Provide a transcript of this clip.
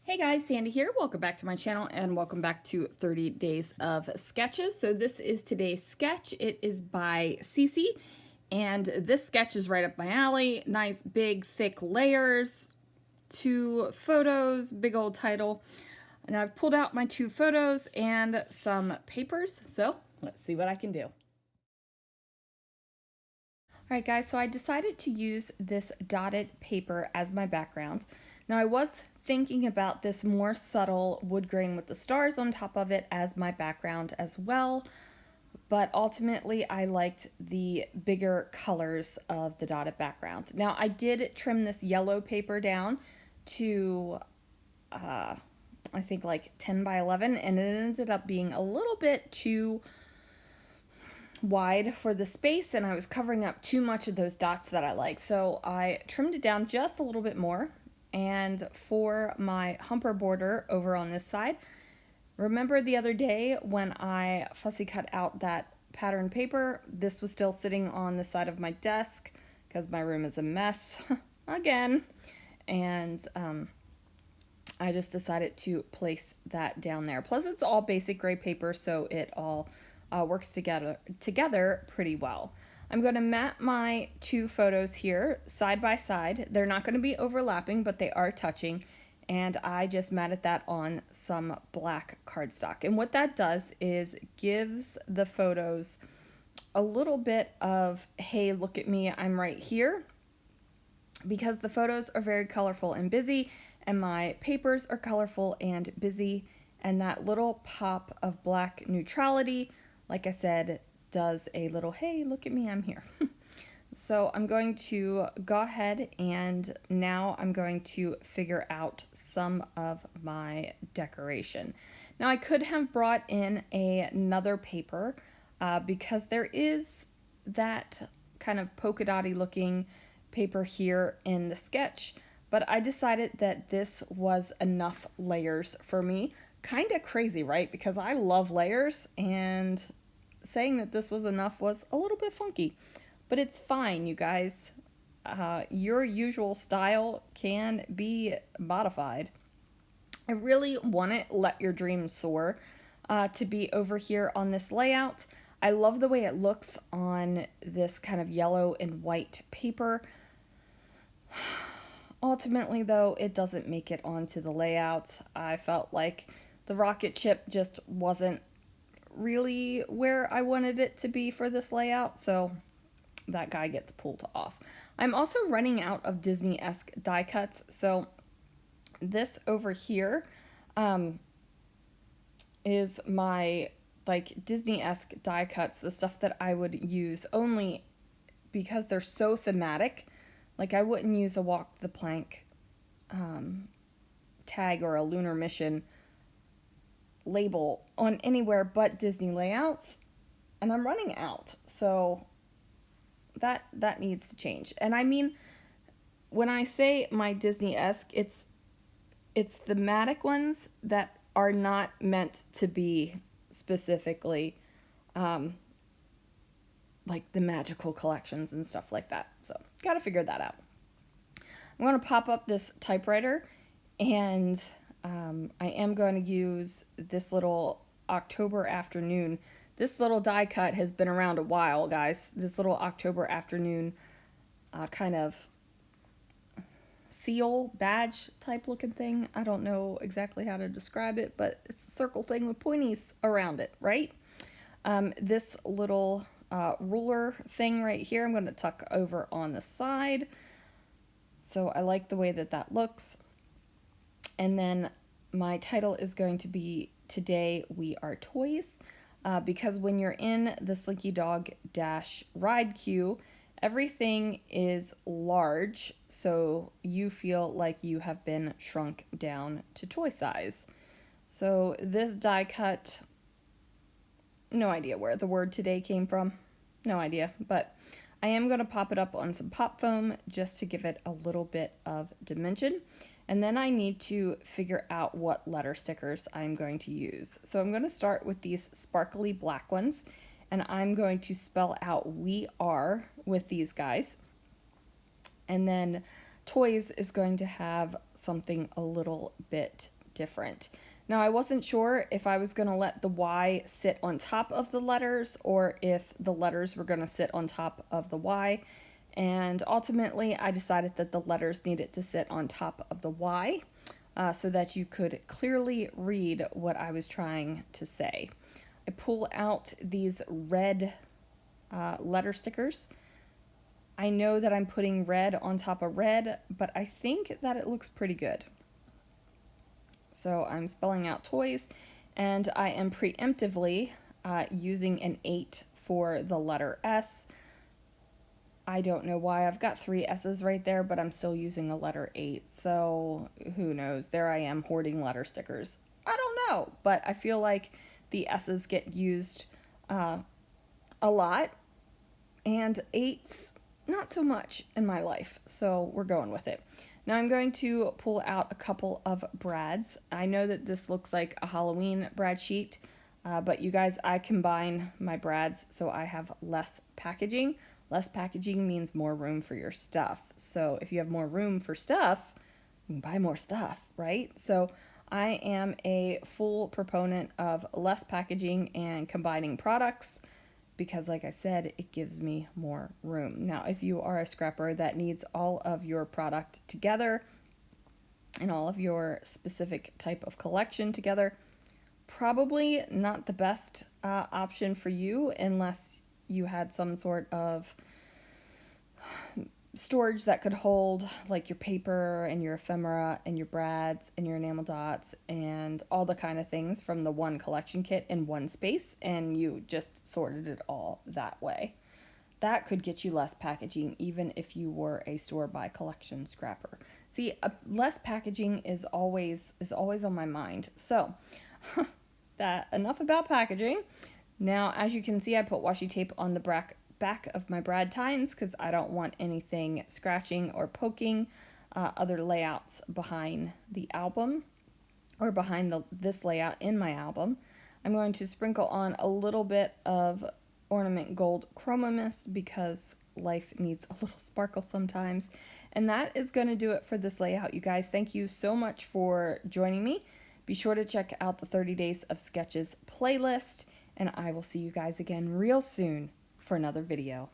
Hey guys, Sandy here. Welcome back to my channel and welcome back to 30 Days of Sketches. So this is today's sketch. It is by Cece and this sketch is right up my alley. Nice big thick layers, 2 photos, big old title. And I've pulled out my 2 photos and some papers. So let's see what I can do. Alright guys, so I decided to use this dotted paper as my background. Now I was thinking about this more subtle wood grain with the stars on top of it as my background as well, but ultimately I liked the bigger colors of the dotted background. Now I did trim this yellow paper down to I think like 10 by 11, and it ended up being a little bit too wide for the space, and I was covering up too much of those dots that I like. So I trimmed it down just a little bit more. And for my humper border over on this side, remember the other day when I fussy cut out that pattern paper? This was still sitting on the side of my desk because my room is a mess again. And I just decided to place that down there. Plus it's all basic gray paper, so it all works together pretty well. I'm going to mat my 2 photos here side by side. They're not going to be overlapping, but they are touching, and I just matted that on some black cardstock. And what that does is gives the photos a little bit of, hey, look at me, I'm right here, because the photos are very colorful and busy, and my papers are colorful and busy, and that little pop of black neutrality, like I said, does a little, hey, look at me, I'm here. So I'm going to go ahead and now I'm going to figure out some of my decoration. Now I could have brought in another paper because there is that kind of polka dotty looking paper here in the sketch, but I decided that this was enough layers for me. Kind of crazy, right? Because I love layers, and saying that this was enough was a little bit funky, but it's fine, you guys. Your usual style can be modified. I really want it, Let Your Dreams Soar, to be over here on this layout. I love the way it looks on this kind of yellow and white paper. Ultimately, though, it doesn't make it onto the layout. I felt like the rocket ship just wasn't really where I wanted it to be for this layout, so that guy gets pulled off. I'm also running out of Disney-esque die cuts, so this over here is my like Disney-esque die cuts, the stuff that I would use only because they're so thematic. Like I wouldn't use a Walk the Plank tag or a Lunar Mission label on anywhere but Disney layouts, and I'm running out, so that needs to change. And I mean, when I say my Disney-esque, it's thematic ones that are not meant to be specifically like the magical collections and stuff like that, so gotta figure that out. I'm going to pop up this typewriter, and I am going to use this little October Afternoon. This little die cut has been around a while, guys. This little October Afternoon kind of seal badge type looking thing. I don't know exactly how to describe it, but it's a circle thing with pointies around it, right? This little ruler thing right here, I'm going to tuck over on the side. So I like the way that that looks. And then my title is going to be Today We Are Toys, because when you're in the Slinky Dog Dash ride queue, everything is large, so you feel like you have been shrunk down to toy size. So this die cut, no idea where the word today came from, no idea, but I am going to pop it up on some pop foam just to give it a little bit of dimension. And then I need to figure out what letter stickers I'm going to use. So I'm going to start with these sparkly black ones, and I'm going to spell out "We Are" with these guys. And then Toys is going to have something a little bit different. Now, I wasn't sure if I was going to let the Y sit on top of the letters or if the letters were going to sit on top of the Y. And ultimately, I decided that the letters needed to sit on top of the Y so that you could clearly read what I was trying to say. I pull out these red letter stickers. I know that I'm putting red on top of red, but I think that it looks pretty good. So I'm spelling out toys, and I am preemptively using an 8 for the letter S. I don't know why I've got 3 S's right there, but I'm still using a letter 8, so who knows? There I am hoarding letter stickers. I don't know, but I feel like the S's get used a lot, and 8's not so much in my life, so we're going with it. Now I'm going to pull out a couple of brads. I know that this looks like a Halloween brad sheet, but you guys, I combine my brads so I have less packaging. Less packaging means more room for your stuff. So if you have more room for stuff, you can buy more stuff, right? So I am a full proponent of less packaging and combining products because, like I said, it gives me more room. Now, if you are a scrapper that needs all of your product together and all of your specific type of collection together, probably not the best option for you unless you had some sort of storage that could hold like your paper and your ephemera and your brads and your enamel dots and all the kind of things from the one collection kit in one space, and you just sorted it all that way. That could get you less packaging even if you were a store-buy collection scrapper. See, less packaging is always on my mind. So that enough about packaging. Now, as you can see, I put washi tape on the back of my brad tines because I don't want anything scratching or poking other layouts behind the album or behind this layout in my album. I'm going to sprinkle on a little bit of Ornament Gold Chroma Mist because life needs a little sparkle sometimes. And that is going to do it for this layout, you guys. Thank you so much for joining me. Be sure to check out the 30 Days of Sketches playlist, and I will see you guys again real soon for another video.